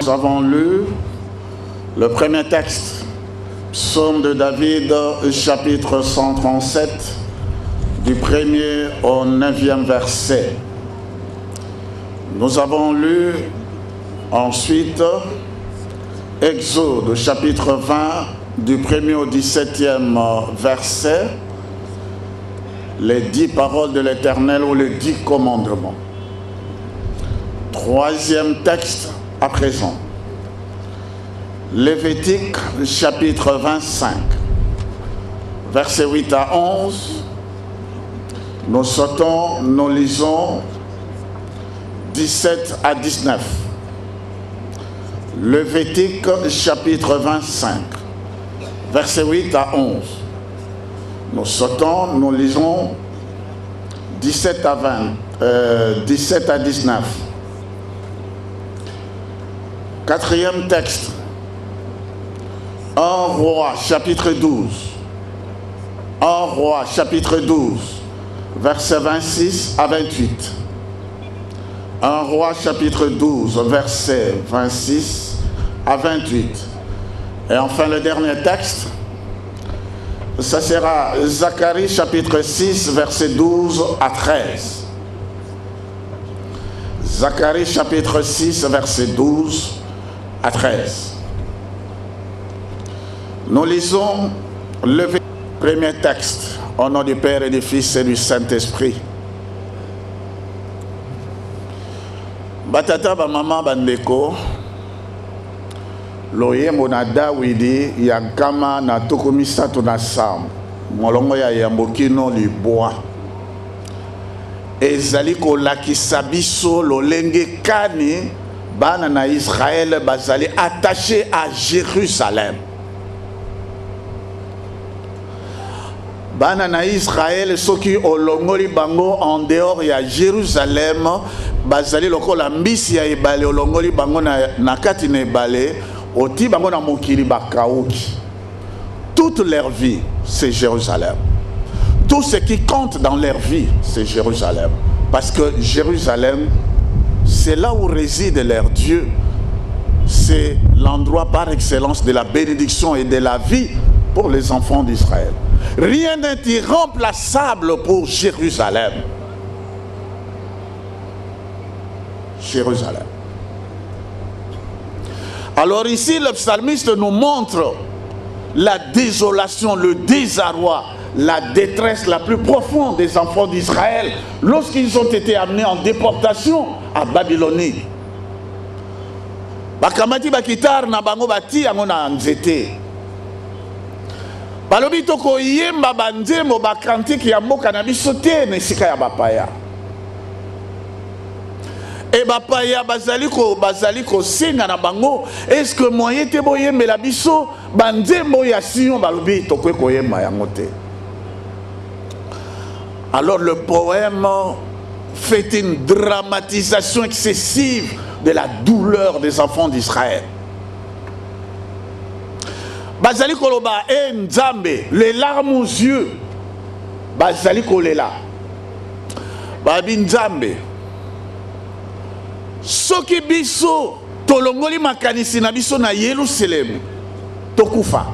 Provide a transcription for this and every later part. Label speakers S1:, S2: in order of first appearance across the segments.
S1: Nous avons lu le premier texte, Psaume de David, chapitre 137, du 1er au 9e verset. Nous avons lu ensuite Exode, chapitre 20, du 1er au 17e verset, les 10 paroles de l'Éternel ou les 10 commandements. Troisième texte à présent. Lévitique, chapitre 25, versets 8 à 11. Nous sautons, nous lisons 17 à 19. Lévitique, chapitre 25, versets 8 à 11. Nous sautons, nous lisons 17 à 19. Quatrième texte. 1 Roi, chapitre 12. 1 Roi, chapitre 12, versets 26 à 28. 1 Roi, chapitre 12, versets 26 à 28. Et enfin, le dernier texte, ça sera Zacharie, chapitre 6, versets 12 à 13. Zacharie, chapitre 6, versets 12 à 13. Nous lisons le premier texte au nom du Père et du Fils et du Saint-Esprit. Batata ba mama bandeko loyembo na Dawidi ya kama na tokomisato na Sam molongo ya yambokino liboa ezali kolakisa biso lolenge kani bana na Israël bazali attaché à Jérusalem. Bana na Israël soki olongoli bango en dehors ya Jérusalem bazali lokola mbisi ya ebale olongoli bango na kati na ebale oti bango na mokili bakauki. Toute leur vie c'est Jérusalem. Tout ce qui compte dans leur vie c'est Jérusalem, parce que Jérusalem c'est là où réside leur Dieu, c'est l'endroit par excellence de la bénédiction et de la vie pour les enfants d'Israël. Rien n'est irremplaçable pour Jérusalem. Jérusalem. Alors ici, le psalmiste nous montre la désolation, le désarroi, la détresse la plus profonde des enfants d'Israël lorsqu'ils ont été amenés en déportation à Babylonie. Bakamati bakitar na bango bati yango na nzete. Balobi toko yemba banzembo bakantiki ya mboka na biso te na esika ya bapaya. Et bapaya bazali ko senga na bango, est-ce que moyen te boyembela biso banzembo ya Sion balobi toko koyemba yango te. Alors le poème fait une dramatisation excessive de la douleur des enfants d'Israël. Bazali koloba e nzambe, les larmes aux yeux. Bazali kolela. Babi nzambe. Soki biso tolongoli makanisi na biso na Yerusalem tokufa.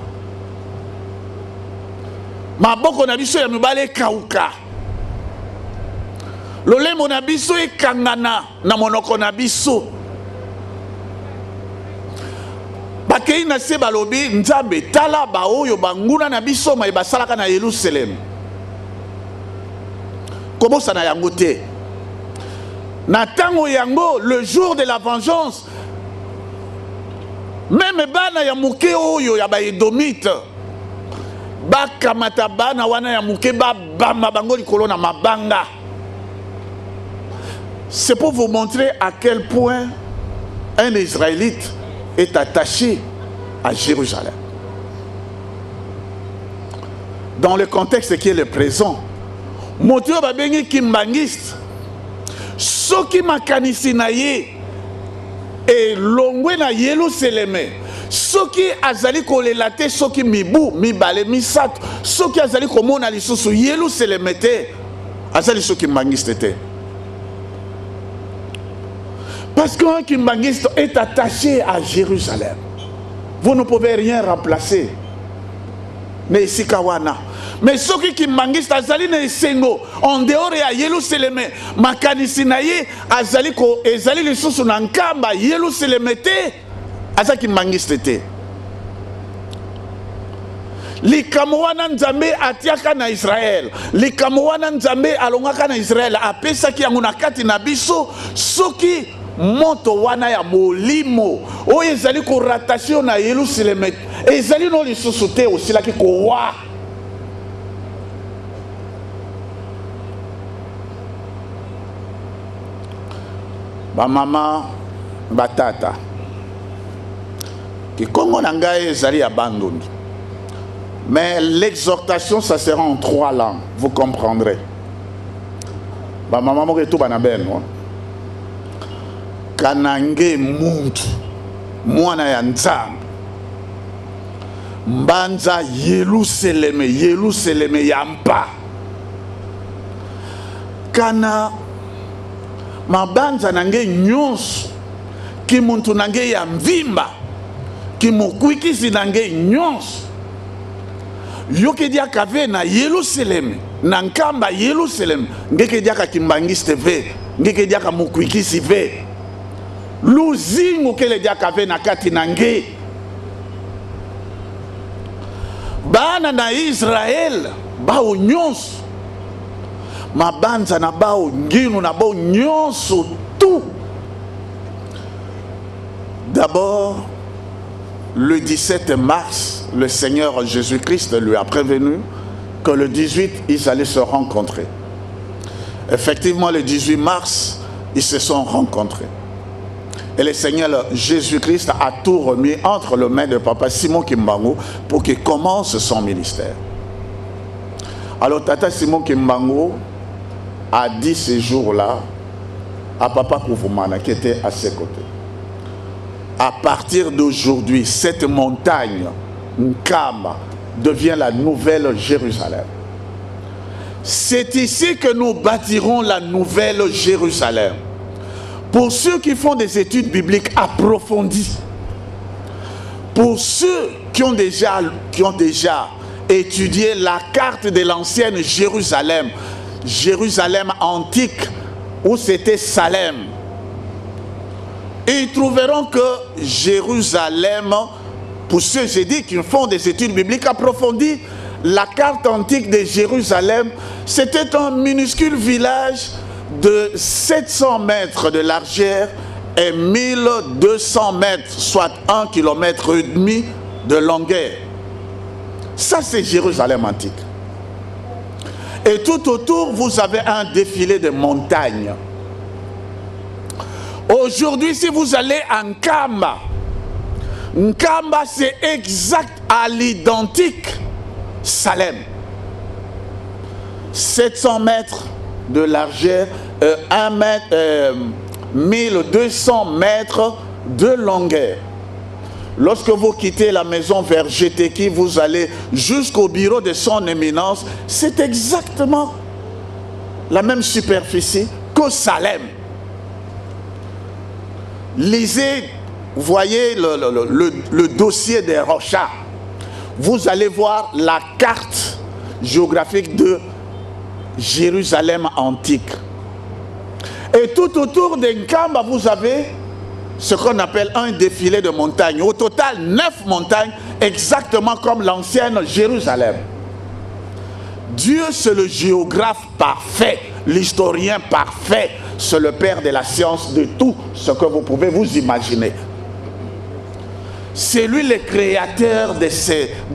S1: Maboko na biso ya mibale kauka. Lolemo na biso ekangana na monoko na biso. Bakei na se balobi nzambe tala ba oyo banguna na biso mai basalaka na Yerusalem. Comment ça na yango te? Na tango yango, le jour de la vengeance, même bana ya muke oyo ya ba Edomite bakamata bana wana ya muke ba bamba bango likolo na mabanga. C'est pour vous montrer à quel point un Israélite est attaché à Jérusalem. Dans le contexte qui est le présent, Motio babengi kimbangiste, soki makanisi na ye et longwe na Yerusalem, soki azali kolela te, soki mibu mibale misato, soki azali komona lisusu Yerusalem te, azali soki kimbangiste te. Parce qu'un kimbangiste est attaché à Jérusalem. Vous ne pouvez rien remplacer. Mais ici kawana. Mais ceux qui kimbangiste azali na esengo en dehors ya Yerusalem, makanisi na ye azali ko ezali lisusu na nkamba Yerusalem te, azali kimbangiste te. Likambo wana nzambe atiaka na Israël, likambo wana nzambe alongaka na Israël, apesaki yango na kati na biso soki moto wana ya molimo oyo ezali ko rattaché na Yerusalem ezali no lisusu te osilaki kowa. Ba mama batata ki kongo na ngai ezali ya bandondi, mais l'exhortation ça sera en 3 langues, vous comprendrez. Ba mama mo ke to bana beno kanange muntu mwana ya nzambe mbanza Yerusalem yampa kana mabanza nange nyonso ki muntu nange ya mvimba ki mukwikisi nange nyonso yoke diaka ve na Yerusalem na nkamba Yerusalem ngeke diaka kimbangiste ve ngeke diaka mukwikisi ve luzingu kele diaka ve na kati nange bana na Israel bao nyonso mabanza na bao nginu na bao nyonso tout. D'abord, le 17 mars, le Seigneur Jésus-Christ lui a prévenu que le 18, ils allaient se rencontrer. Effectivement, le 18 mars, ils se sont rencontrés. Et le Seigneur Jésus-Christ a tout remis entre les mains de Papa Simon Kimbangu pour qu'il commence son ministère. Alors, Tata Simon Kimbangu a dit ce jour-là à Papa Kouvoumana qui était à ses côtés: à partir d'aujourd'hui, cette montagne, Nkamba, devient la nouvelle Jérusalem. C'est ici que nous bâtirons la nouvelle Jérusalem. Pour ceux qui font des études bibliques approfondies, Pour ceux qui ont déjà étudié la carte de l'ancienne Jérusalem, Jérusalem antique, où c'était Salem, ils trouveront que Jérusalem, pour ceux, j'ai dit, qui font des études bibliques approfondies, la carte antique de Jérusalem, c'était un minuscule village de 700 mètres de largeur et 1200 mètres, soit 1,5 km de longueur. Ça, c'est Jérusalem antique. Et tout autour, vous avez un défilé de montagnes. Aujourd'hui, si vous allez à Nkamba, Nkamba, c'est exact à l'identique Salem. 700 mètres de largeur, 1200 mètres de longueur. Lorsque vous quittez la maison vers Géteki, vous allez jusqu'au bureau de son éminence. C'est exactement la même superficie que Salem. Lisez, voyez le dossier des Rochas. Vous allez voir la carte géographique de Jérusalem antique. Et tout autour d'Nkamba, vous avez ce qu'on appelle un défilé de montagnes. Au total, 9 montagnes, exactement comme l'ancienne Jérusalem. Dieu, c'est le géographe parfait, l'historien parfait, c'est le père de la science de tout ce que vous pouvez vous imaginer. C'est lui le créateur de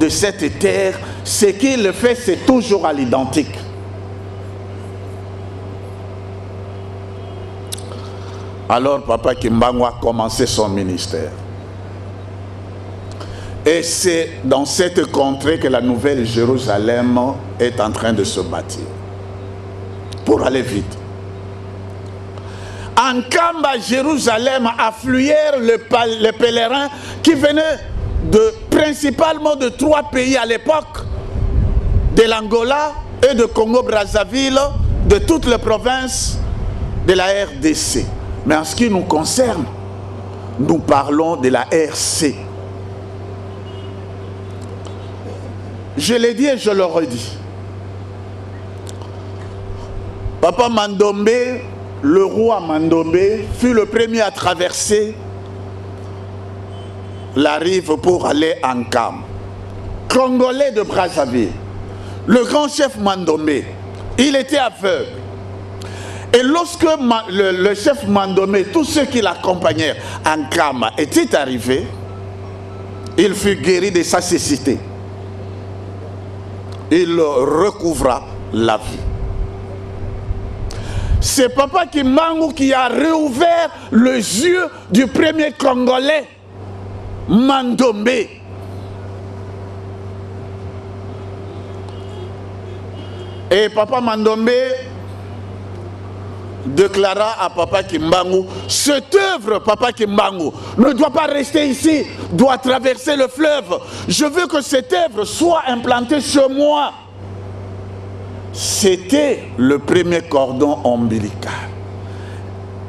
S1: cette terre. Ce qu'il fait, c'est toujours à l'identique. Alors Papa Kimbangu a commencé son ministère. Et c'est dans cette contrée que la nouvelle Jérusalem est en train de se bâtir. Pour aller vite. En Nkamba, Jérusalem, affluèrent les pèlerins qui venaient principalement de 3 pays à l'époque, de l'Angola et de Congo-Brazzaville, de toutes les provinces de la RDC. Mais en ce qui nous concerne, nous parlons de la RC. Je l'ai dit et je le redis. Papa Mandombe, le roi Mandombe, fut le premier à traverser la rive pour aller en Nkamba. Congolais de Brazzaville, le grand chef Mandombe, il était aveugle. Et lorsque le chef Mandombe, tous ceux qui l'accompagnèrent en Nkamba étaient arrivés, il fut guéri de sa cécité. Il recouvra la vue. C'est Papa Kimbangu qui a réouvert les yeux du premier Congolais, Mandombe. Et Papa Mandombe déclara à Papa Kimbangu, cette œuvre, Papa Kimbangu, ne doit pas rester ici, doit traverser le fleuve. Je veux que cette œuvre soit implantée chez moi. C'était le premier cordon ombilical.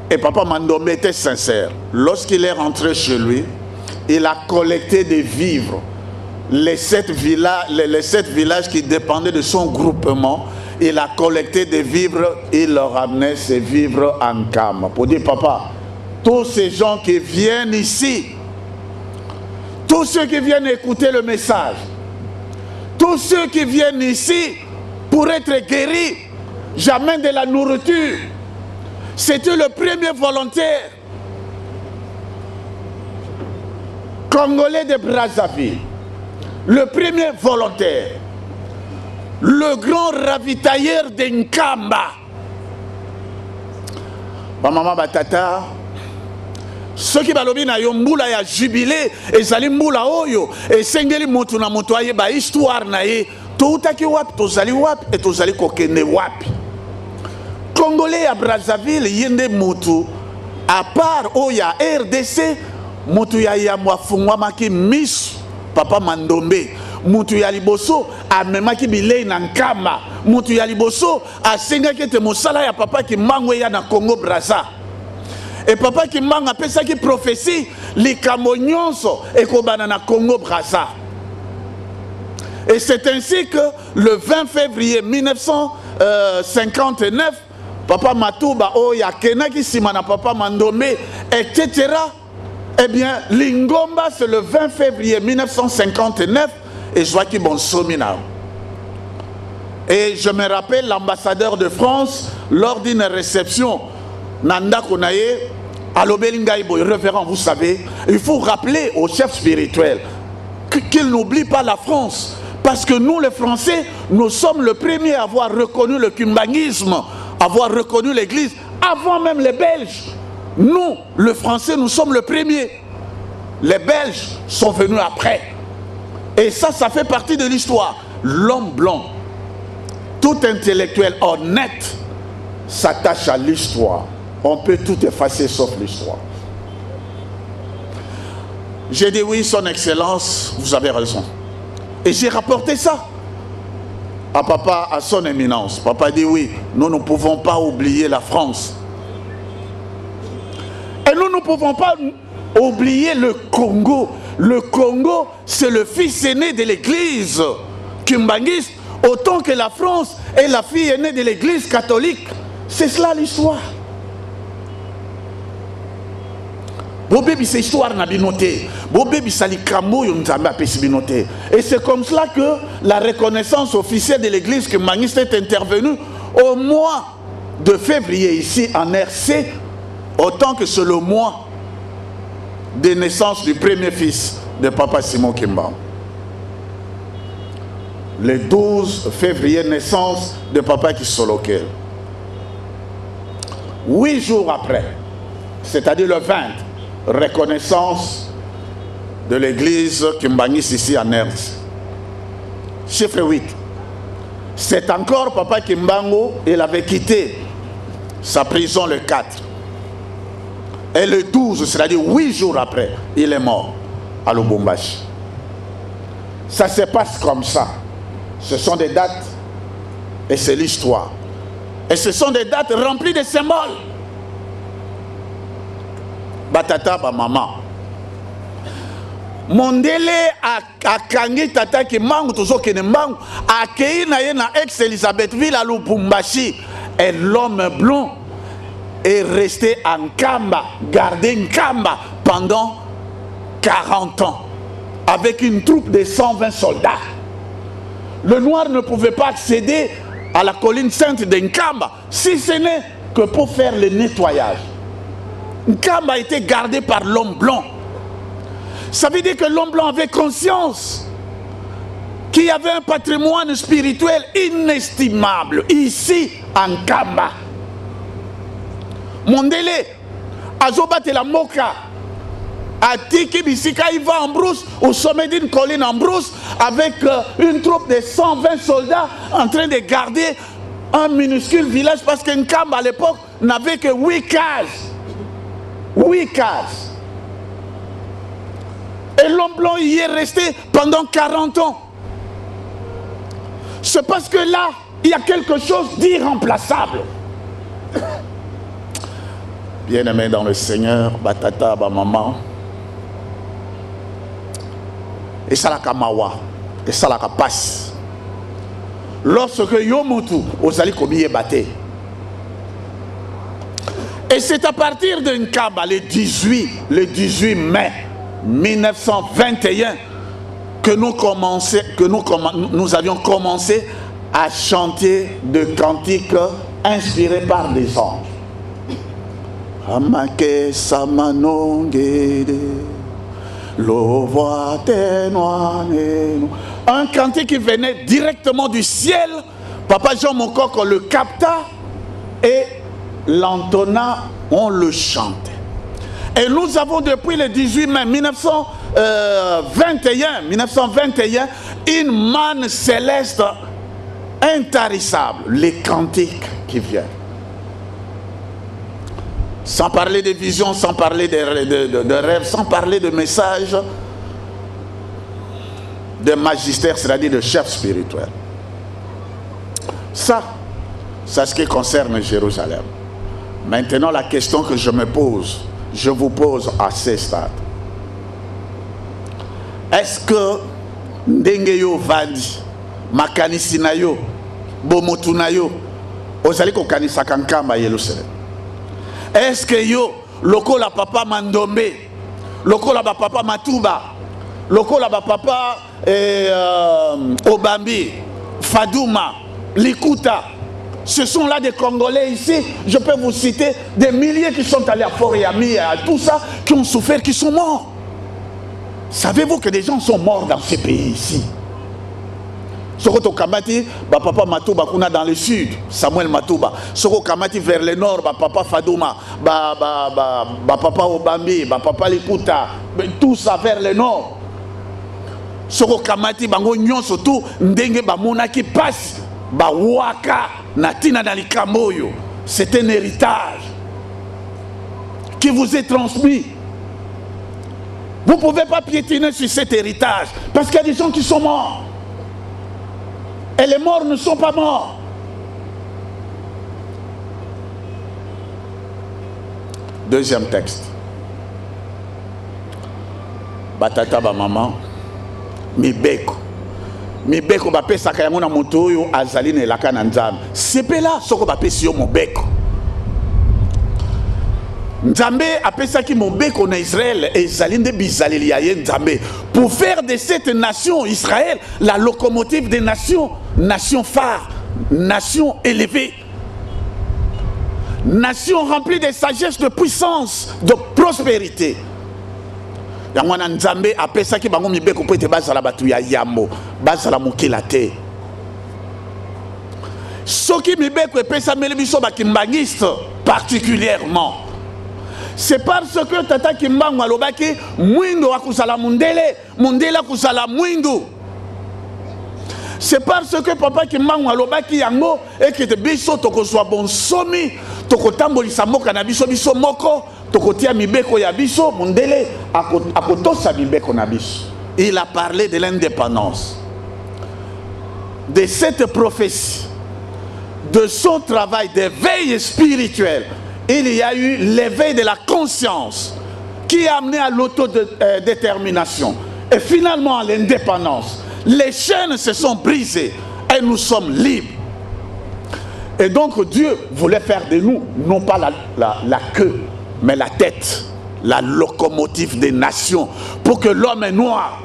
S1: Et Papa Mandombe était sincère. Lorsqu'il est rentré chez lui, il a collecté des vivres. Les 7 villages qui dépendaient de son groupement, il a collecté des vivres, il leur amenait ces vivres en Nkamba. Pour dire, papa, tous ces gens qui viennent ici, tous ceux qui viennent écouter le message, tous ceux qui viennent ici pour être guéris, j'amène de la nourriture. C'était le premier volontaire congolais de Brazzaville, le premier volontaire, le grand ravitailleur de Nkamba. Maman Batata, ceux qui balobi na yo mbula ya jubilé, ezali mbula oyo, et sengeli motu na motu aye ba histoire na ye, toutaki wapi, tozali wapi, et tozali kokende wapi. Congolais à Brazzaville, yende motu, à part oya RDC, motu ya yamwafungwamaki misu, Papa Mandombe. Mutu ya liboso amemaki bilei na Nkamba. Mutu ya liboso asengaki ete mosala ya Papa Kimbangu ya na Congo Brazza. Et papa Kimbanga appelle ça qui prophétie les Kamonyonso et Kobanana Congo Brazza. Et c'est ainsi que le 20 février 1959, papa Matouba, Oya, Kenaki Simana, papa Mandombe, etc. Eh bien, Lingomba, c'est le 20 février 1959, et Joachim Bonsomina. Et je me rappelle l'ambassadeur de France, lors d'une réception, Nanda Konaye, à l'Obelingaïbo, révérend, vous savez, il faut rappeler aux chefs spirituels qu'ils n'oublient pas la France. Parce que nous, les Français, nous sommes les premiers à avoir reconnu le kimbangisme, avoir reconnu l'Église, avant même les Belges. Nous, les Français, nous sommes les premiers. Les Belges sont venus après. Et ça fait partie de l'histoire. L'homme blanc, tout intellectuel honnête, s'attache à l'histoire. On peut tout effacer sauf l'histoire. J'ai dit oui, son excellence, vous avez raison. Et j'ai rapporté ça à papa, à son éminence. Papa dit oui, nous ne pouvons pas oublier la France. Et nous ne pouvons pas oublier le Congo. Le Congo, c'est le fils aîné de l'église kimbangiste, autant que la France est la fille aînée de l'église catholique. C'est cela l'histoire. Et c'est comme cela que la reconnaissance officielle de l'église kimbangiste est intervenue au mois de février ici en RC, autant que c'est le mois de naissance du premier fils de papa Simon Kimbangu. Le 12 février, naissance de papa Kisolokel. 8 jours après, c'est-à-dire le 20, reconnaissance de l'église kimbangiste ici en RC. Chiffre 8. C'est encore papa Kimbangu, il avait quitté sa prison le 4. Et le 12, c'est-à-dire 8 jours après, il est mort à Lubumbashi. Ça se passe comme ça. Ce sont des dates et c'est l'histoire. Et ce sont des dates remplies de symboles. Batata, ba maman. Mondele a kangi tata ki mangu tozo kene mangu a kei na ye na ex-Elisabethville à Lubumbashi. Et l'homme blanc est resté en Kamba, gardé en Kamba pendant 40 ans, avec une troupe de 120 soldats. Le noir ne pouvait pas accéder à la colline sainte d'Nkamba, si ce n'est que pour faire le nettoyage. Nkamba a été gardé par l'homme blanc. Ça veut dire que l'homme blanc avait conscience qu'il y avait un patrimoine spirituel inestimable ici en Kamba. Mondele, Azobate la Moka, Atiki Bisika, il va en brousse, au sommet d'une colline en brousse, avec une troupe de 120 soldats en train de garder un minuscule village, parce qu'Nkamba à l'époque n'avait que 8 cases. 8 cases. Et l'homme blanc y est resté pendant 40 ans. C'est parce que là, il y a quelque chose d'irremplaçable. Bien-aimé dans le Seigneur, batata, ba maman. Et ça la kamawa, et ça la passe. Lorsque Yomutu, osali komiye bate. Et c'est à partir de Nkamba, le 18 mai 1921, que nous avions commencé à chanter de cantiques inspirés par des anges. Amake samanongede, un cantique qui venait directement du ciel. Papa Jean Mokoko le capta et l'entonna, on le chantait. Et nous avons depuis le 18 mai 1921 une manne céleste intarissable, les cantiques qui viennent. Sans parler de visions, sans parler de rêves, sans parler de messages de magistère, c'est-à-dire de chef spirituel. Ça, c'est ce qui concerne Jérusalem. Maintenant, la question que je me pose, je vous pose à ce stade. Est-ce que ndenge yo vandi, makanisi na yo, bomotu na yo, ozali ko kanisa kankamba Yerusalem? Est-ce que yo, lokola papa Mandombe, lokola ba papa Matuba, lokola ba papa Obambi, Fadouma, Likuta, ce sont là des Congolais ici, je peux vous citer des milliers qui sont allés à Fort-Yami, à tout ça, qui ont souffert, qui sont morts. Savez-vous que des gens sont morts dans ces pays ici? Soko Kamati, papa Matouba kuna dans le sud, Samuel Matouba. Soko Kamati vers le nord, papa Fadouma, papa Obambi, papa Likuta, tout ça vers le nord. Soko Kamati bango nyon surtout ndenge bamona qui passe, waka natina dans les Kamboyo. C'est un héritage qui vous est transmis. Vous ne pouvez pas piétiner sur cet héritage parce qu'il y a des gens qui sont morts. Et les morts ne sont pas morts. Deuxième texte. Batata ba maman. Mibeko. Mibeko ba pesa kaya mona moto yo azali na elaka na nzambe. Sepela soko ba pesi yo mobeko. Nzambe apesaki mobeko na Israël et Zalinde bizaleli ya ye Nzambe pour faire de cette nation Israël la locomotive des nations, nation phare, nation élevée, nation remplie de sagesse, de puissance, de prospérité. Yangwana Nzambe apesaki bango mibeko po ete bazala batu ya yambo, bazala mokila te. Soki mibeko epesa mele biso bakimbangiste particulièrement. C'est parce que Tata Kimbangu alobaki mwindo akusala mundele, mundele akusala mwindu. C'est parce que Papa Kimbangu alobaki yango et que biso toko soit bon somi, toko tambolisa moka na biso biso moko, toko tia mibeko ya biso mundele akotosa mibeko na biso. Il a parlé de l'indépendance, de cette prophétie, de son travail d'éveil spirituel. Il y a eu l'éveil de la conscience qui a amené à l'autodétermination et finalement à l'indépendance. Les chaînes se sont brisées et nous sommes libres. Et donc Dieu voulait faire de nous non pas la queue, mais la tête, la locomotive des nations, pour que l'homme noir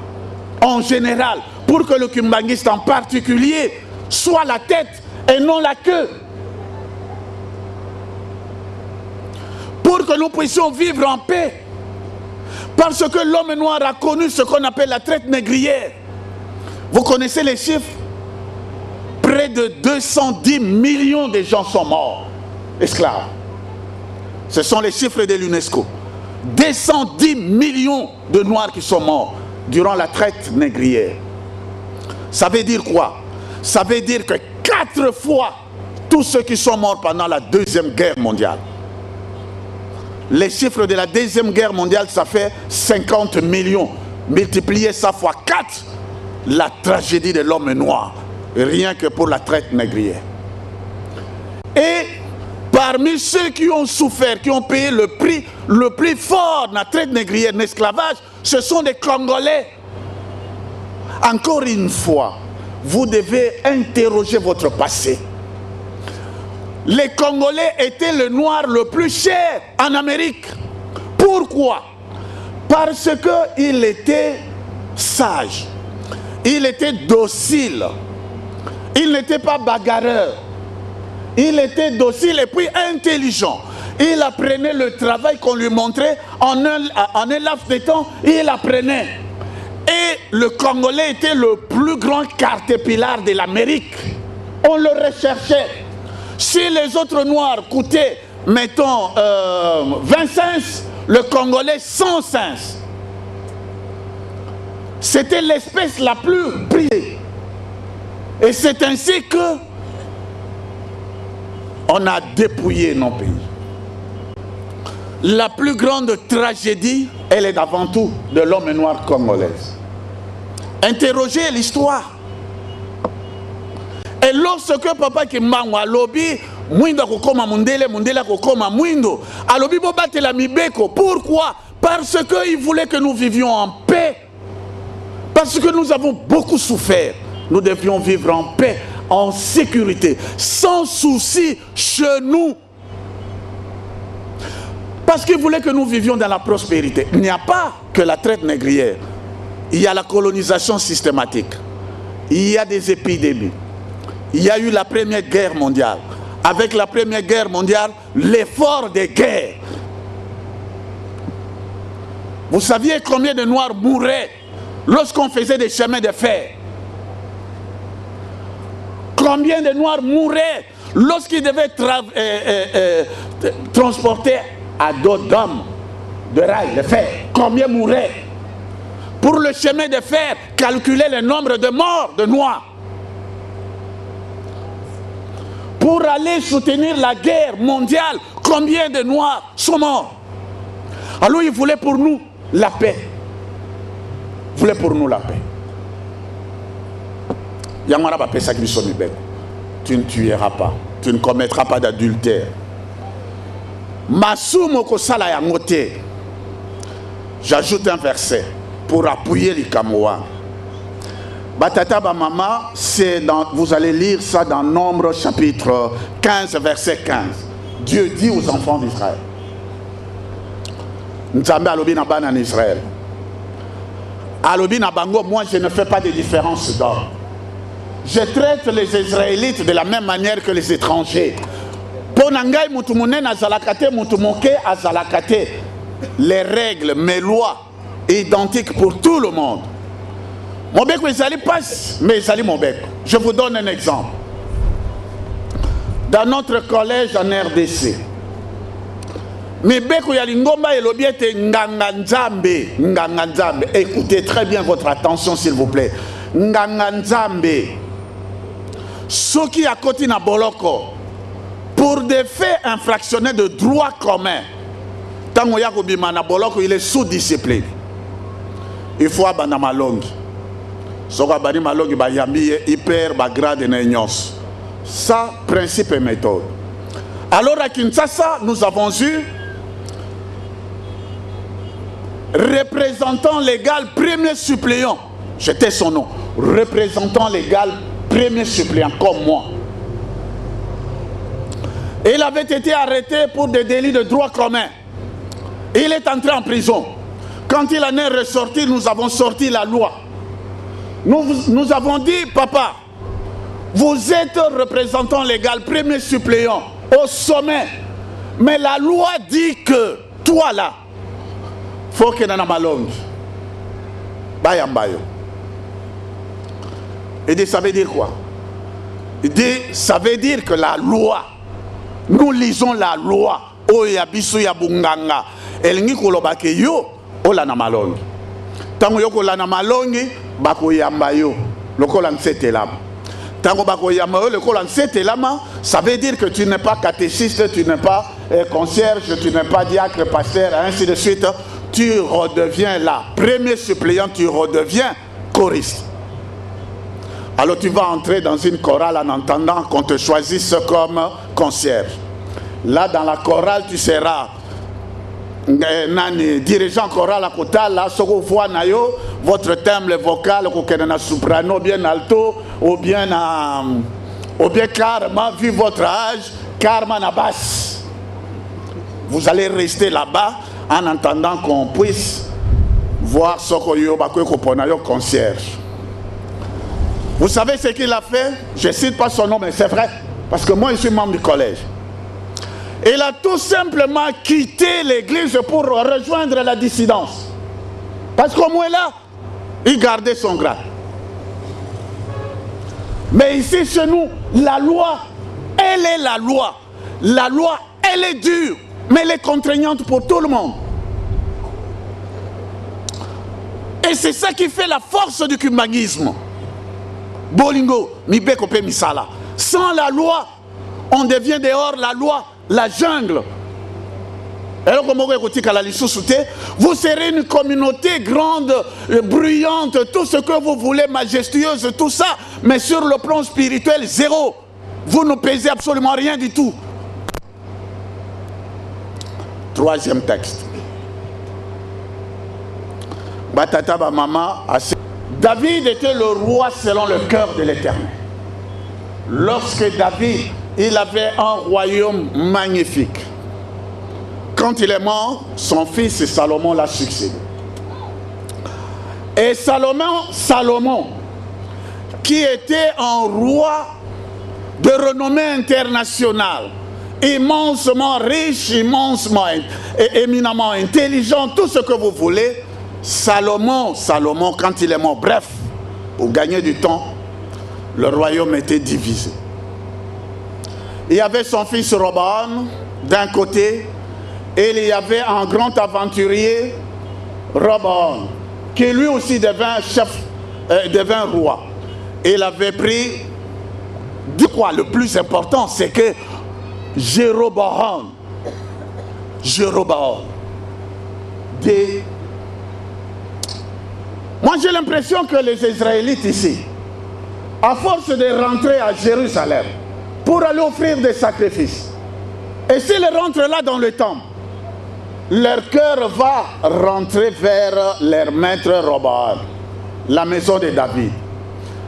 S1: en général, pour que le kimbangiste en particulier soit la tête et non la queue. Pour que nous puissions vivre en paix. Parce que l'homme noir a connu ce qu'on appelle la traite négrière. Vous connaissez les chiffres? Près de 210 millions de gens sont morts, esclaves. Ce sont les chiffres de l'UNESCO. 210 millions de noirs qui sont morts durant la traite négrière. Ça veut dire quoi? Ça veut dire que 4 fois tous ceux qui sont morts pendant la Deuxième Guerre mondiale. Les chiffres de la Deuxième Guerre mondiale, ça fait 50 millions. Multipliez ça fois 4, la tragédie de l'homme noir. Rien que pour la traite négrière. Et parmi ceux qui ont souffert, qui ont payé le prix le plus fort de la traite négrière, l'esclavage, ce sont des Congolais. Encore une fois, vous devez interroger votre passé. Les Congolais étaient le noir le plus cher en Amérique. Pourquoi? Parce qu'il était sage, il était docile, il n'était pas bagarreur, il était docile et puis intelligent. Il apprenait le travail qu'on lui montrait en un laps de temps, il apprenait. Et le Congolais était le plus grand caterpillar de l'Amérique. On le recherchait. Si les autres noirs coûtaient, mettons, 20 cents, le Congolais 100 cents. C'était l'espèce la plus prisée. Et c'est ainsi que on a dépouillé nos pays. La plus grande tragédie, elle est avant tout de l'homme noir congolais. Interrogez l'histoire. Et lorsque Papa Kimbangu a lobby, mwindo akokoma mundele, mundele akokoma mwindo. Alobi bo batela mibeko. Pourquoi? Parce qu'il voulait que nous vivions en paix. Parce que nous avons beaucoup souffert. Nous devions vivre en paix, en sécurité, sans souci chez nous. Parce qu'il voulait que nous vivions dans la prospérité. Il n'y a pas que la traite négrière. Il y a la colonisation systématique. Il y a des épidémies. Il y a eu la Première Guerre mondiale. Avec la Première Guerre mondiale, l'effort des guerres. Vous saviez combien de Noirs mouraient lorsqu'on faisait des chemins de fer? Combien de Noirs mouraient lorsqu'ils devaient transporter à dos d'hommes de rail, de fer? Combien mouraient? Pour le chemin de fer, calculer le nombre de morts de Noirs. Pour aller soutenir la guerre mondiale, combien de Noirs sont morts? Alors il voulait pour nous la paix. Il voulait pour nous la paix. Tu ne tueras pas. Tu ne commettras pas d'adultère. J'ajoute un verset pour appuyer les Kamoa. Batata Bamama, vous allez lire ça dans Nombre chapitre 15, verset 15. Dieu dit aux enfants d'Israël. Nzambe alobi na bana en Israël. Alobi na bango, moi je ne fais pas de différence d'homme. Je traite les Israélites de la même manière que les étrangers. Ponangai mutumune azalakate mutumuke azalakate. Les règles, mes lois, identiques pour tout le monde. Mon bec, ils passe, mais ils mon bec. Je vous donne un exemple. Dans notre collège en RDC, écoutez très bien votre attention s'il vous plaît. Nganganzambe, ceux qui à côté na boloko, pour des faits infractionnés de droit commun, tango ya kobima na boloko, il est sous discipline. Il faut abandonner ma langue. Soka bani ma langue ba yambi hyper ba grade na nyos. Ça principe et méthode. Alors à Kinshasa, nous avons eu représentant légal premier suppléant. J'étais son nom. Représentant légal premier suppléant comme moi. Et il avait été arrêté pour des délits de droit commun. Et il est entré en prison. Quand il en est ressorti, nous avons sorti la loi. Nous avons dit, papa, vous êtes représentant légal, premier suppléant, au sommet. Mais la loi dit que, toi là, faut que dans ma langue. Bayambayo. Et dit, ça veut dire quoi? Il dit, ça veut dire que la loi, nous lisons la loi. Oyabisu ya bunganga. Elingi kolobake yo, ola na malongi. Tango yo kola na malongi, bako yamba yo. Lokola nsete lama. Tango bako yamba yo, lokola nsete lama, ça veut dire que tu n'es pas catéchiste, tu n'es pas concierge, tu n'es pas diacre, pasteur, ainsi de suite. Tu redeviens là. Premier suppléant, tu redeviens choriste. Alors tu vas entrer dans une chorale en entendant qu'on te choisisse comme concierge. Là, dans la chorale, tu seras dirigeant choral à côté. Là, votre timbre vocal, soprano, bien alto, ou bien karma, vu votre âge, karma na basse. Vous allez rester là-bas en attendant qu'on puisse voir ce que concierge. Vous savez ce qu'il a fait? Je ne cite pas son nom, mais c'est vrai. Parce que moi, je suis membre du collège. Il a tout simplement quitté l'église pour rejoindre la dissidence. Parce qu'au moins là, il gardait son grade. Mais ici, chez nous, la loi, elle est la loi. La loi, elle est dure, mais elle est contraignante pour tout le monde. Et c'est ça qui fait la force du cubanisme. Bolingo, Mibeko Pe Misala. Sans la loi, on devient dehors la loi, la jungle. Vous serez une communauté grande, bruyante, tout ce que vous voulez, majestueuse, tout ça, mais sur le plan spirituel, zéro. Vous ne pesez absolument rien du tout. Troisième texte. Batata ba mama. David était le roi selon le cœur de l'Éternel. Lorsque David, il avait un royaume magnifique. Quand il est mort, son fils Salomon l'a succédé. Et Salomon, qui était un roi de renommée internationale, immensement riche, immensement et éminemment intelligent, tout ce que vous voulez, Salomon, quand il est mort, bref, pour gagner du temps, le royaume était divisé. Il y avait son fils Roboam d'un côté, et il y avait un grand aventurier, Roboam, qui lui aussi devint roi. Il avait pris, du quoi le plus important, c'est que Jéroboam, moi j'ai l'impression que les Israélites ici, à force de rentrer à Jérusalem pour aller offrir des sacrifices, et s'ils rentrent là dans le temple, leur cœur va rentrer vers leur maître Roboam, la maison de David.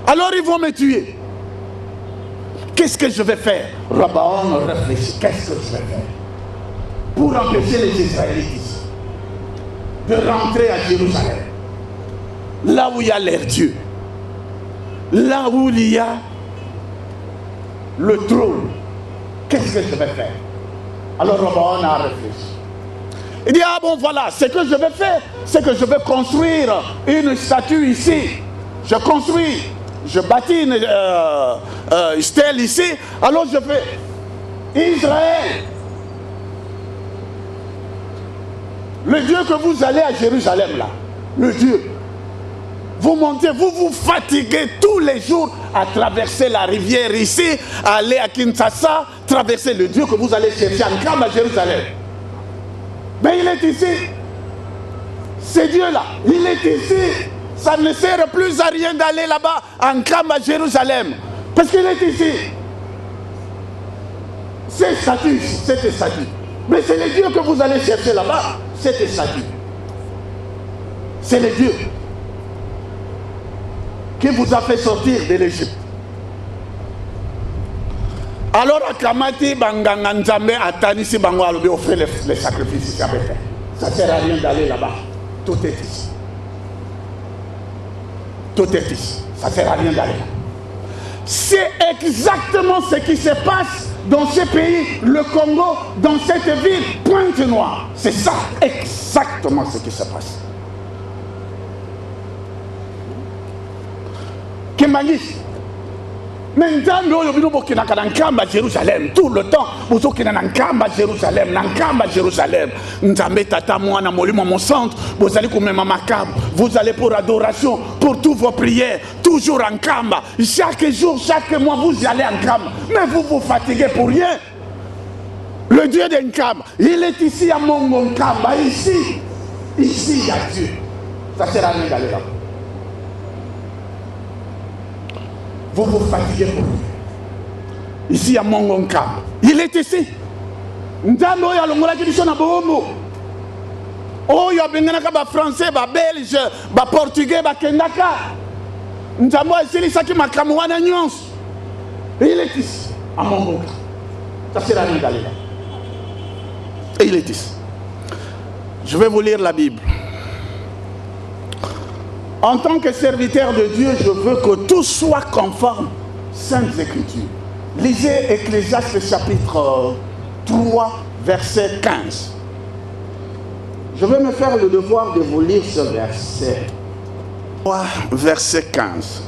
S1: Alors ils vont me tuer. Qu'est-ce que je vais faire? Roboam réfléchit. Qu'est-ce que je vais faire pour empêcher les Israélites ici de rentrer à Jérusalem, là où il y a leur Dieu, là où il y a le trône? Qu'est-ce que je vais faire? Alors Roboam a réfléchi. Il dit, ah bon voilà, ce que je vais faire, c'est que je vais construire une statue ici. Je construis, je bâtis une stèle ici. Alors je fais Israël. Le Dieu que vous allez à Jérusalem là, le Dieu, vous montez, vous vous fatiguez tous les jours à traverser la rivière ici, à aller à Kinshasa, traverser le Dieu que vous allez chercher en Kam à Jérusalem. Mais il est ici. Ce Dieu-là, il est ici. Ça ne sert plus à rien d'aller là-bas en Kam à Jérusalem. Parce qu'il est ici. Cette statue, cette statue. Mais c'est le Dieu que vous allez chercher là-bas, cette statue. C'est le Dieu qui vous a fait sortir de l'Égypte. Alors, Akamati, Banganga Nzambe, Atanisi, Bango, Alobi, offrir les sacrifices ici. Ça ne sert à rien d'aller là-bas. Tout est ici. Tout est ici. Ça ne sert à rien d'aller là. C'est exactement ce qui se passe dans ce pays, le Congo, dans cette ville, Pointe-Noire. C'est ça, exactement ce qui se passe. Kembangis. Mais Jérusalem, tout le temps, vous avez Jérusalem, Jérusalem. Vous allez pour adoration, pour toutes vos prières, toujours en Kamba. Chaque jour, chaque mois, vous allez en Kamba. Mais vous vous fatiguez pour rien. Le Dieu d'Enkamba, il est ici à Mongon Kamba, ici. Ici, il y a Dieu. Ça sert à rien d'aller là. Vous vous fatiguez pour lui. Ici à Mongonka. Il est ici. Ndando ya longola kibiso na bombo. Oh ya bengana ba français, ba belge, ba portugais, ba kendaka. Ndambo isili saki makamu wana nyonso. Il est ici à Mongonka. Ça sert à rien d'aller là. Et il est ici. Je vais vous lire la Bible. En tant que serviteur de Dieu, je veux que tout soit conforme Saintes Écritures. Lisez Ecclésiaste chapitre 3, verset 15. Je vais me faire le devoir de vous lire ce verset. 3, verset 15.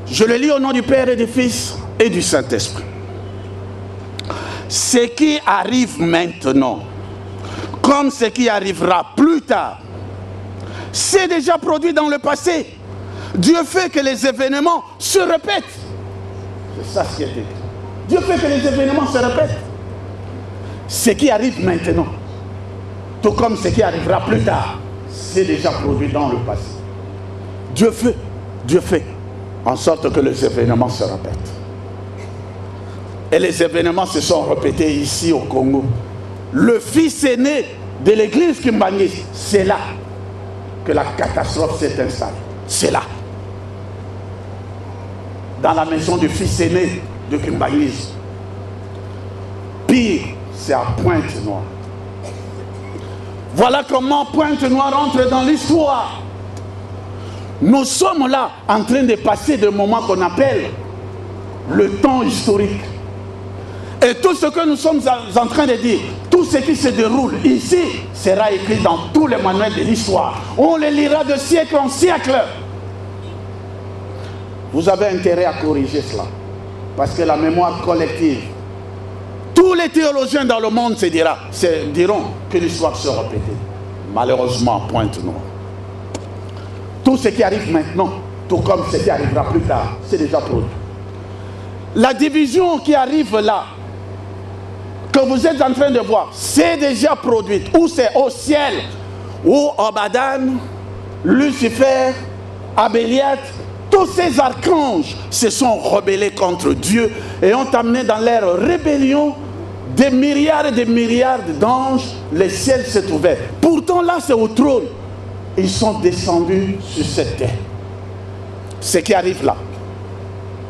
S1: Je le lis au nom du Père et du Fils et du Saint-Esprit. Ce qui arrive maintenant, comme ce qui arrivera plus tard, c'est déjà produit dans le passé. Dieu fait que les événements se répètent. C'est ça ce qui est écrit. Dieu fait que les événements se répètent. Ce qui arrive maintenant, tout comme ce qui arrivera plus tard, c'est déjà produit dans le passé. Dieu fait en sorte que les événements se répètent. Et les événements se sont répétés ici au Congo. Le fils aîné de l'église Kimbangis, c'est là que la catastrophe s'est installée. C'est là. Dans la maison du fils aîné de Kimbangis. Pire, c'est à Pointe-Noire. Voilà comment Pointe-Noire entre dans l'histoire. Nous sommes là en train de passer des moments qu'on appelle le temps historique. Et tout ce que nous sommes en train de dire, tout ce qui se déroule ici, sera écrit dans tous les manuels de l'histoire. On les lira de siècle en siècle. Vous avez intérêt à corriger cela. Parce que la mémoire collective, tous les théologiens dans le monde diront que l'histoire sera répétée. Malheureusement, Pointe-Noire. Tout ce qui arrive maintenant, tout comme ce qui arrivera plus tard, c'est déjà produit. La division qui arrive là, que vous êtes en train de voir, c'est déjà produite. Où c'est au ciel, où Abadan, Lucifer, Abéliat, tous ces archanges se sont rebellés contre Dieu et ont amené dans leur rébellion des milliards et des milliards d'anges. Le ciel s'est ouvert. Pourtant là c'est au trône. Ils sont descendus sur cette terre. Ce qui arrive là,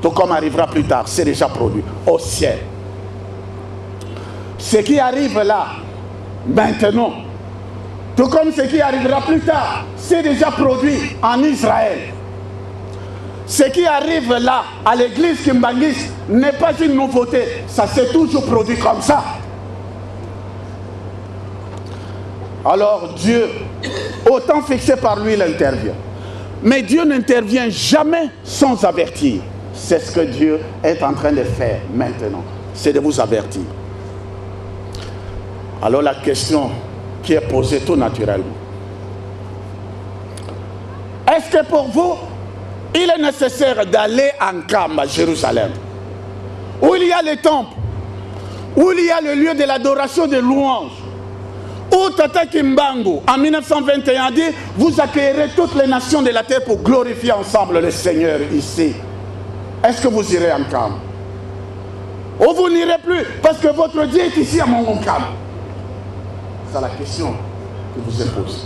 S1: tout comme arrivera plus tard, c'est déjà produit au ciel. Ce qui arrive là, maintenant, tout comme ce qui arrivera plus tard, c'est déjà produit en Israël. Ce qui arrive là, à l'église Kimbangis, n'est pas une nouveauté. Ça s'est toujours produit comme ça. Alors Dieu, autant fixé par lui, il intervient. Mais Dieu n'intervient jamais sans avertir. C'est ce que Dieu est en train de faire maintenant. C'est de vous avertir. Alors la question qui est posée tout naturellement. Est-ce que pour vous, il est nécessaire d'aller en Kamba, Jérusalem, où il y a le temple, où il y a le lieu de l'adoration de louange, où Tata Kimbangu, en 1921, dit « Vous accueillerez toutes les nations de la terre pour glorifier ensemble le Seigneur ici. » Est-ce que vous irez en Kamba? Ou vous n'irez plus parce que votre Dieu est ici à Mongonkamba? C'est la question que vous est posée.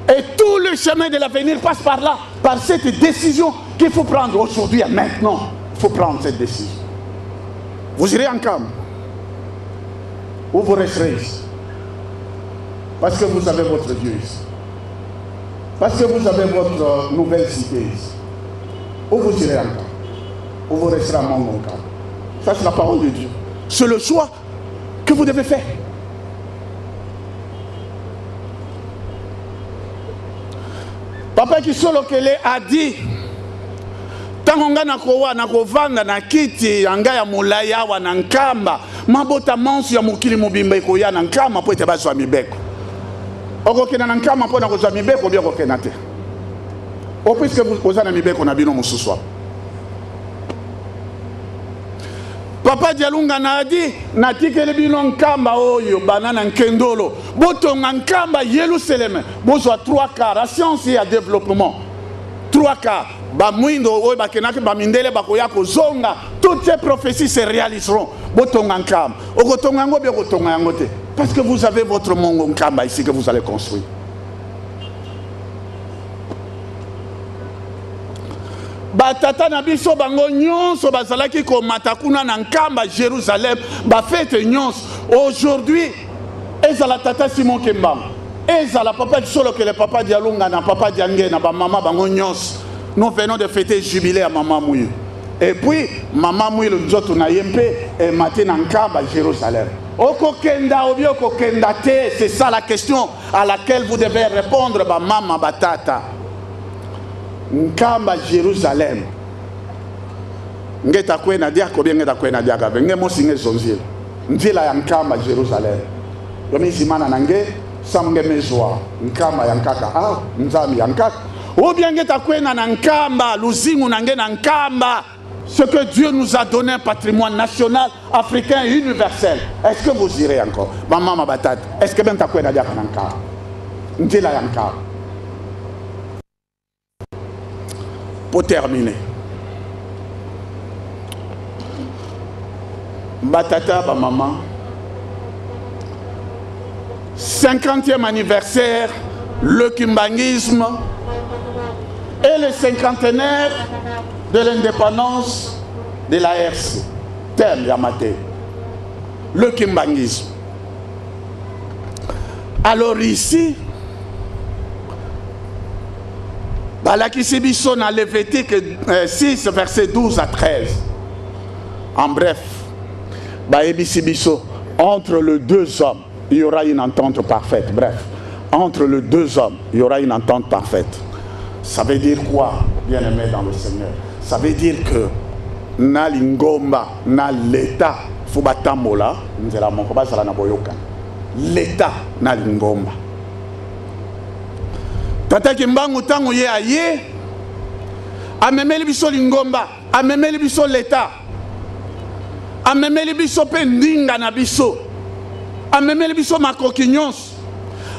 S1: Et tout le chemin de l'avenir passe par là, par cette décision qu'il faut prendre aujourd'hui et maintenant. Il faut prendre cette décision. Vous irez en camp ou vous resterez ici. Parce que vous avez votre Dieu ici. Parce que vous avez votre nouvelle cité ici. Ou vous irez en camp, ou vous resterez à mon camp. Ça, c'est la parole de Dieu. C'est le choix que vous devez faire. Papa Kisolo Kele a dit, tangonga nakowa nakovanda na kiti anga ya mulaya wa nankamba mabota mansu ya mukili mubimba ikoya nankama po ete bazwa mibeko. Okokena nankama po na kozwa mibeko bia kokena te. O puisque vous avez mibeko na bino mususwa. Papa Dialunga na dit natikele bino nkamba oyo banana nkendolo botonga nkamba Yerusalem bozwa 3 quarts la science et le développement 3 quarts ba mwindo oyo bakenaki ba mindele bakoya kozonga toutes ces prophéties se réaliseront botonga nkamba okotonga ngo bia kotonga yango te parce que vous avez votre mongo nkamba ici que vous allez construire. Batata na biso bango nyonso bazalaki ko matakuna na nkamba Jérusalem ba fête nyonso aujourd'hui ezala tata Simon Kembam ezala papa Solo que le papa Dialunga na papa Diange na ba maman bango nyonso nous venons de fêter jubilé à maman Mouye et puis maman Mouye le nzoto na yempe et matin na nkamba Jérusalem okokenda obio kokenda te. C'est ça la question à laquelle vous devez répondre ba maman batata. Nkamba Jérusalem ngeta kwena dia ko bien ngeta kwena dia ka venge mo singe zonzile nzila ya nkamba Jérusalem yomi simana nange samge mezwa nkamba ya nkaka nzami ya nkaka ou bien ngeta kwena na nkamba luzingu nange na nkamba ce que Dieu nous a donné un patrimoine national africain et universel. Est-ce que vous irez encore maman ma batata? Est-ce que ben ta kwena dia ka nkamba nzila ya nkamba? pour terminer. Batata, ba maman. 50e anniversaire, le kimbangisme et le cinquantenaire de l'indépendance de la RC. Thème Yamate. Le kimbangisme. Alors ici, Balakisi na Lévitique 6, verset 12 à 13. En bref, entre les deux hommes, il y aura une entente parfaite. Bref, entre les deux hommes, il y aura une entente parfaite. Ça veut dire quoi, bien-aimé dans le Seigneur? Ça veut dire que na lingomba, na l'État, fubatambola, nzela mokoba sala na boyoka. L'État na lingomba. Tata kimbangu tangu ye aye, amemeli biso lingomba, amemeli biso l'État, amemeli biso pe ndinga na biso, amemeli biso makoki nyonso.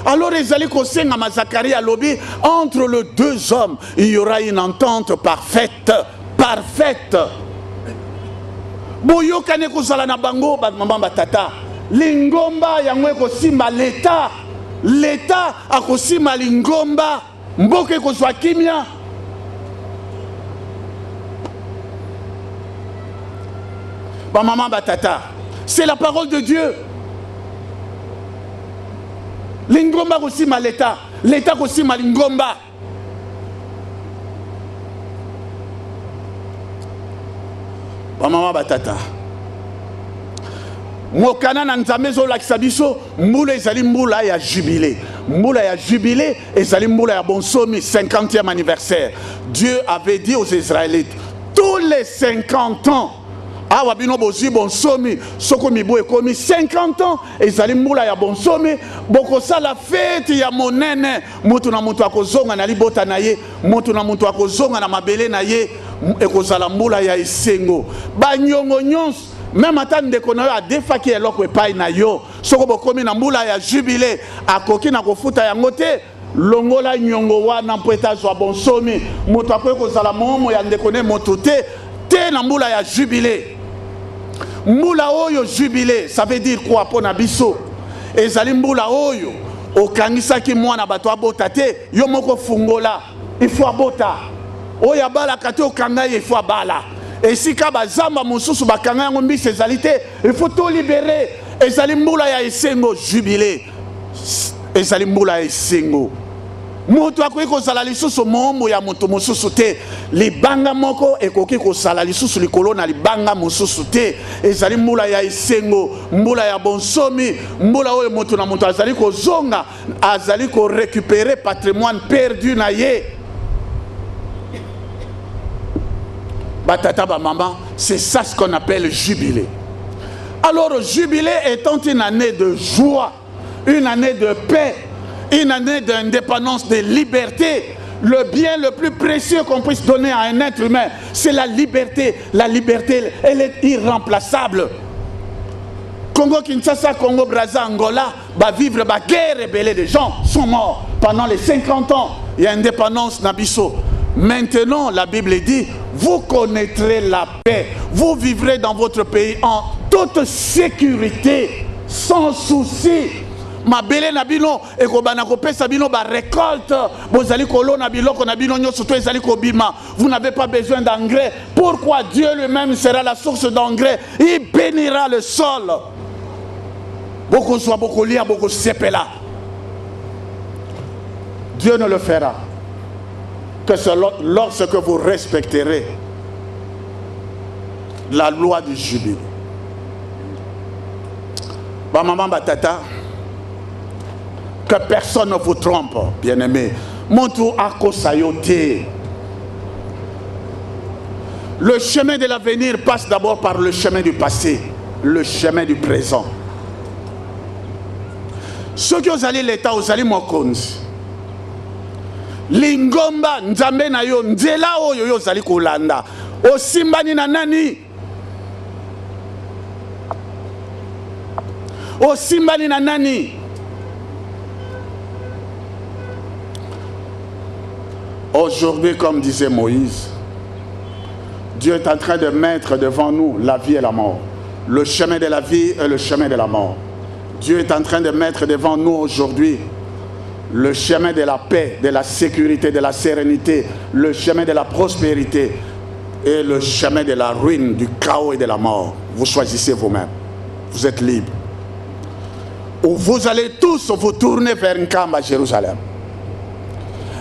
S1: Alors ils allaient kosenga ma Zacharie à lobby, entre les deux hommes, il y aura une entente parfaite, parfaite. Boyokane kozala na bango ba mama batata, lingomba yango kosimba l'État, l'État akosima lingomba, mboke kozwa kimia. Ba mama batata, c'est la parole de Dieu. Lingomba kosima l'État, l'État kosima lingomba. Maman batata. Mokana na nzambe zo lakisa biso mbula ezali mbula ya jubilé. Mbula ya jubilé ezali mbula ya bonsomi 50e anniversaire. Dieu avait dit aux Israélites tous les 50 ans awa bino bozi bonsomi soko mibo ekomi 50 ans ezali mbula ya bonsomi bokosa la fête ya monene mutu na mutu akozonga na libota na ye mutu na mutu akozonga na mabele na ye ekozala mbula ya esengo banyongo nyonso même ata ndeko na yo adefaki eloko epai na yo soko bokomi na mbula ya jubilé akoki na kofuta yango te longola nyongo wana mpo etazwa bonsomi mutu akoki kozala momo ya ndeko ne motu te te na mbula ya jubilé. Mbula oyo jubilé, ça veut dire quoi pour Nabiso? Ezali mbula oyo, okangisaki mwana bato abota te, yo moko fungola, il faut abota. Oya bala kate okanga il faut abala. Et si kaba zamba mususu bakanga yango mbisi ezali te, il faut tout libérer. Ezali mbula ya esengo jubilé. Ezali mbula ya esengo. Moto akoki kozala lisusu mombo ya moto mosusu te libanga moko ekoki kozala lisusu likolo na libanga mosusu te ezali mbula ya esengo mbula ya bonsomi mbula oyo moto na moto azali kozonga azali ko récupérer patrimoine perdu na ye batata ba maman c'est ça ce qu'on appelle jubilé. Alors jubilé étant une année de joie, une année de paix, une année d'indépendance, de liberté. Le bien le plus précieux qu'on puisse donner à un être humain, c'est la liberté. La liberté, elle est irremplaçable. Congo Kinshasa, Congo Brazza, Angola, va vivre la guerre rébellée. Des gens sont morts pendant les 50 ans. Il y a indépendance Nabiso. Maintenant, la Bible dit, vous connaîtrez la paix. Vous vivrez dans votre pays en toute sécurité, sans souci. Ma belle nabino et kobana kopesa bino ba récolte bozali kolona biloko na bino nyoso to ezali kobima. Vous n'avez pas besoin d'engrais. Pourquoi Dieu lui-même sera la source d'engrais? Il bénira le sol. Beaucoup soit beaucoup lia beaucoup sepela. Dieu ne le fera que lorsque vous respecterez la loi du jubilé. Ba maman batata, que personne ne vous trompe, bien-aimé. Montre à Kosayote. Le chemin de l'avenir passe d'abord par le chemin du passé, le chemin du présent. Ceux qui ont allé l'État, ont allé Mokonzi. Lingomba, Nzambe na yo, Nzela oyo yo zali kolanda. Osimbani na nani? Osimbani na nani? Aujourd'hui, comme disait Moïse, Dieu est en train de mettre devant nous la vie et la mort. Le chemin de la vie et le chemin de la mort. Dieu est en train de mettre devant nous aujourd'hui le chemin de la paix, de la sécurité, de la sérénité, le chemin de la prospérité et le chemin de la ruine, du chaos et de la mort. Vous choisissez vous-même. Vous êtes libre. Ou vous allez tous vous tourner vers Nkamba à Jérusalem.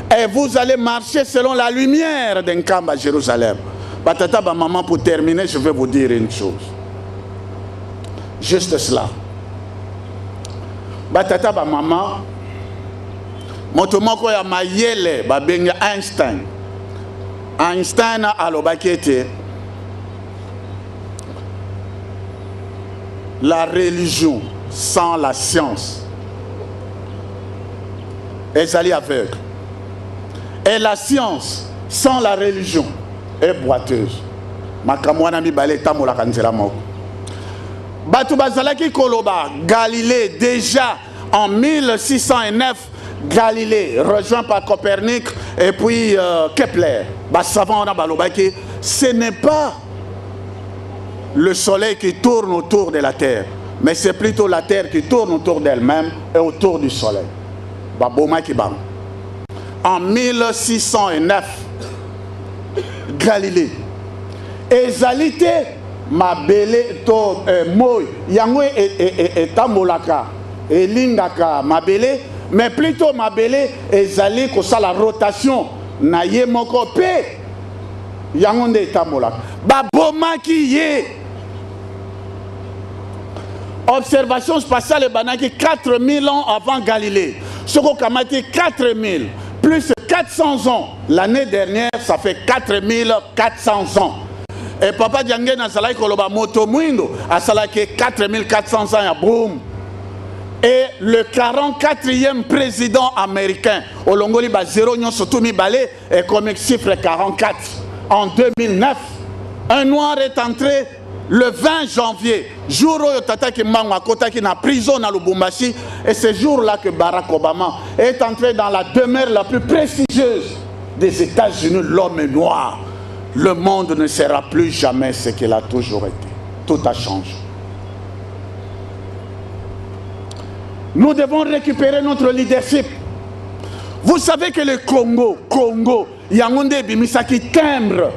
S1: Et vous allez marcher selon la lumière d'Nkamba à Jérusalem. Batata, maman, pour terminer, je vais vous dire une chose. Juste cela. Batata, maman, motomoko ya mayele, babenga Einstein. Einstein a l'obakete. La religion sans la science est allée aveugle. Et la science sans la religion est boiteuse. Makamwana mi balé tamola kanzela moko. Batu bazalaki koloba Galilée déjà en 1609. Galilée rejoint par Copernic et puis Kepler. Savant na balobaki, ce n'est pas le soleil qui tourne autour de la terre, mais c'est plutôt la terre qui tourne autour d'elle-même et autour du soleil. En 1609, Galilée, ezalité ma belle to moi yango et tamolaka et lingaka ma belle, mais plutôt ma belle ezali ko sa la rotation na ye moko pe yango nde tamolaka ba bomaki ye. Observation spatiale banaki 4000 ans avant Galilée. Soko kamati 4000 plus 400 ans. L'année dernière, ça fait 4400 ans. Et papa Djangé na salaki koloba moto mwindo a salaki 4400 ans ya boum. Et le 44e président américain, Olongoli ba 0 nyon sotoumi balé et comme chiffre 44 en 2009, un noir est entré le 20 janvier, jour où Tata Kimangwa Kota qui est en prison à Lubumbashi, et ce jour-là que Barack Obama est entré dans la demeure la plus prestigieuse des États-Unis, l'homme noir. Le monde ne sera plus jamais ce qu'il a toujours été. Tout a changé. Nous devons récupérer notre leadership. Vous savez que le Congo, Yangonde Bimisaki timbre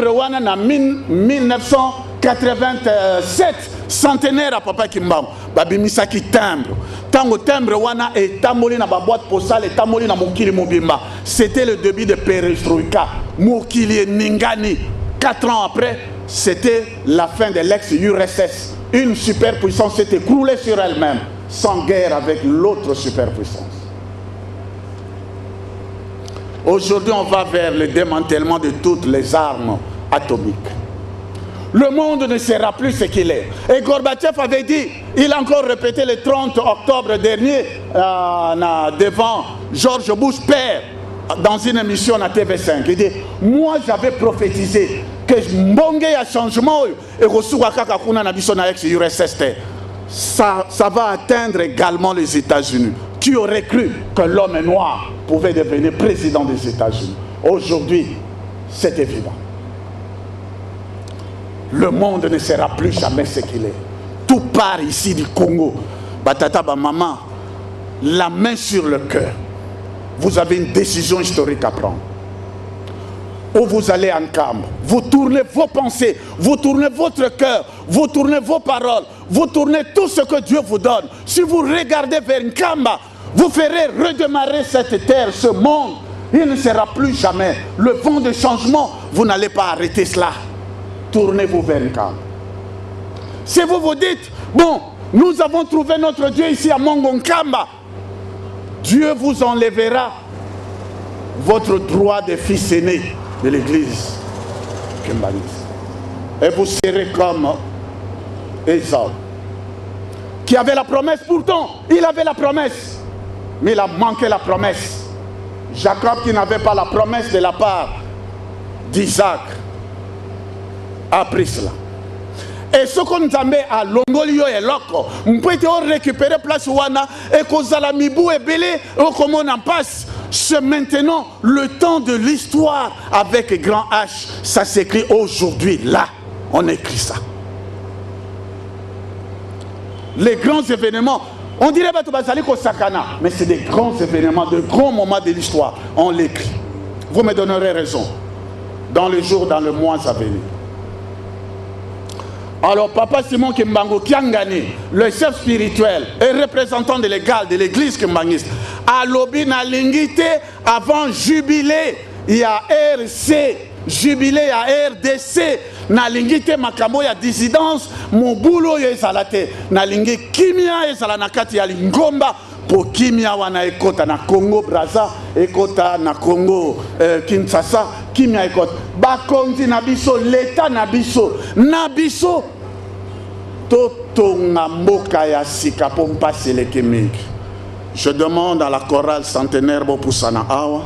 S1: wana na 1987 centenaire à papa Kimbam babimisaki timbre tango timbre wana et tamoli na ba boîte postale et tamoli na mokili mobimba. C'était le début de perestroïka mokili ningani. 4 ans après, c'était la fin de l'ex-URSS. Une superpuissance s'est écroulée sur elle-même sans guerre avec l'autre superpuissance. Aujourd'hui, on va vers le démantèlement de toutes les armes atomiques. Le monde ne sera plus ce qu'il est. Et Gorbatchev avait dit, il a encore répété le 30 octobre dernier devant George Bush père dans une émission à TV5. Il dit, moi j'avais prophétisé que Mbonge a changement et ça va atteindre également les États-Unis. Qui aurait cru que l'homme noir pouvait devenir président des États-Unis? Aujourd'hui, c'est évident. Le monde ne sera plus jamais ce qu'il est. Tout part ici du Congo. Batata, maman, la main sur le cœur. Vous avez une décision historique à prendre. Où vous allez en Nkamba, vous tournez vos pensées, vous tournez votre cœur, vous tournez vos paroles, vous tournez tout ce que Dieu vous donne. Si vous regardez vers Nkamba, vous ferez redémarrer cette terre, ce monde. Il ne sera plus jamais. Le vent de changement, vous n'allez pas arrêter cela. Tournez-vous vers Nkamba. Si vous vous dites, bon, nous avons trouvé notre Dieu ici à Mongo Nkamba, Dieu vous enlèvera votre droit de fils aîné de l'église. Et vous serez comme Ésaü, qui avait la promesse. Pourtant, il avait la promesse, mais il a manqué la promesse. Jacob, qui n'avait pas la promesse de la part d'Isaac, a pris cela. Et ce qu'on nous a mis à Longolio et Loko, on peut récupérer place Wana et qu'on a mis bou et belé, et comment on en passe. C'est maintenant le temps de l'histoire avec grand H. Ça s'écrit aujourd'hui, là. On écrit ça. Les grands événements, on dirait mais c'est des grands événements, de grands moments de l'histoire. On l'écrit. Vous me donnerez raison. Dans les jours, dans le mois à venir. Alors, Papa Simon Kimbangu Kiangani, le chef spirituel et représentant de l'église kimbangiste, a lobby na lingité avant jubilé. Il y a RC, jubilé à RDC, na lingité makambo ya dissidence, mobulo ya salate, na lingé kimia ya salanakati ya lingomba, pour kimia wana ekota na Congo Brazza, ekota na Congo Kinshasa, kimia ekota. Bakonzi nabiso, l'état nabiso, nabiso, totonga mboka ya sika pompa seleke mingi. Je demande à la chorale centenaire Bopusana Awa,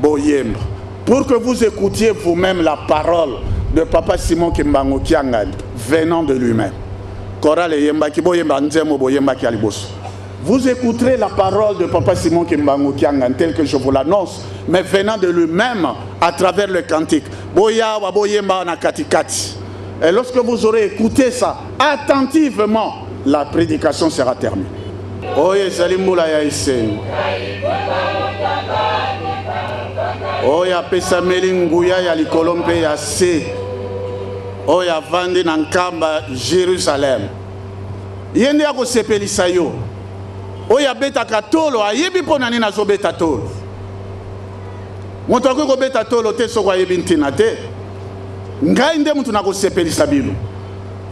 S1: Boyemba, pour que vous écoutiez vous-même la parole de Papa Simon Kimbangu Kiangani, venant de lui-même. Chorale Yemba ki Boyemba Nzemo Boyemba ki Aliboso. Vous écouterez la parole de Papa Simon Kimbangu Kiangani tel que je vous l'annonce, mais venant de lui-même à travers le cantique. Boya wa Boyemba na katikati. Et lorsque vous aurez écouté ça attentivement, la prédication sera terminée. Oye Salimula ya Isen. Oya pesa melinguya ya likolompe ya se. Oya vandi nankamba Jérusalem. Yende ya kosepelisa yo. Oya beta katolo ayebi pona nini azobeta tolo. Moto akoko beta tolo te soko ayebi ntina te. Ngai nde mutu na kosepelisa bino.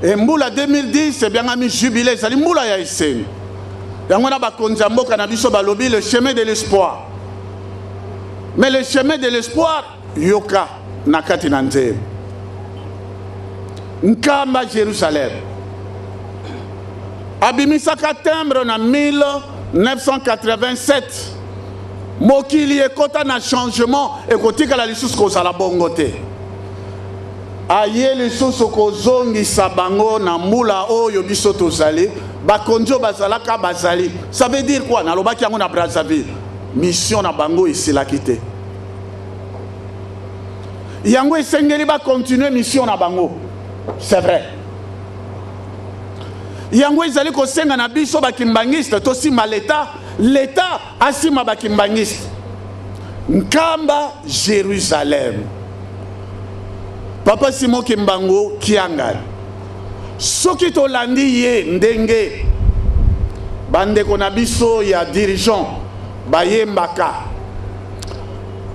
S1: Et mbula 2010 c'est bien ami jubilé sali mbula ya Isen. Yangona bakonza mboka na biso balobi le chemin de l'espoir. Mais le chemin de l'espoir yoka nakati na nzembo. Nkamba Jérusalem. Abimisaka timbre na 1987. Mokili ekota na changement ekotika la lisusu kozala bongo te. Aye lisusu kozongisa bango na mbula oyo biso tozali. Bakonjo bazalaka bazali. Ça veut dire quoi? Na lobaki yango na Brazzaville. Mission na bango ici la quitté. Yango esengeli ba continuer mission na bango. C'est vrai. Yango ezali ko senga na biso bakimbangiste to sima l'état asima bakimbangiste. Nkamba Jérusalem. Papa Simon Kimbangu Kiangani. Soki tolandi ye ndenge bandeko na biso ya dirigeant bayembaka.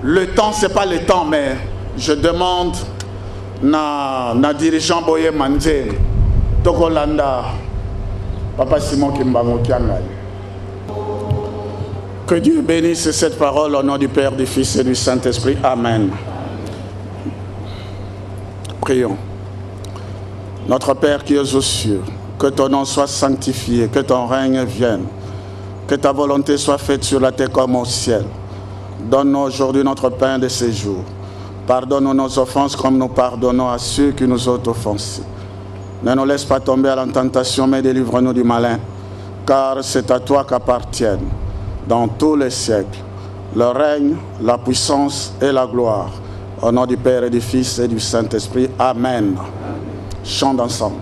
S1: Le temps c'est pas le temps, mais je demande na dirigeant boye manje tokolanda Papa Simon Kimbangu Kiangani. Que Dieu bénisse cette parole au nom du Père, du Fils et du Saint-Esprit. Amen. Prions. Notre Père qui es aux cieux, que ton nom soit sanctifié, que ton règne vienne, que ta volonté soit faite sur la terre comme au ciel. Donne-nous aujourd'hui notre pain de ce jour. Pardonne-nous nos offenses comme nous pardonnons à ceux qui nous ont offensés. Ne nous laisse pas tomber à la tentation, mais délivre-nous du malin, car c'est à toi qu'appartiennent, dans tous les siècles, le règne, la puissance et la gloire. Au nom du Père et du Fils et du Saint-Esprit. Amen. Chante ensemble.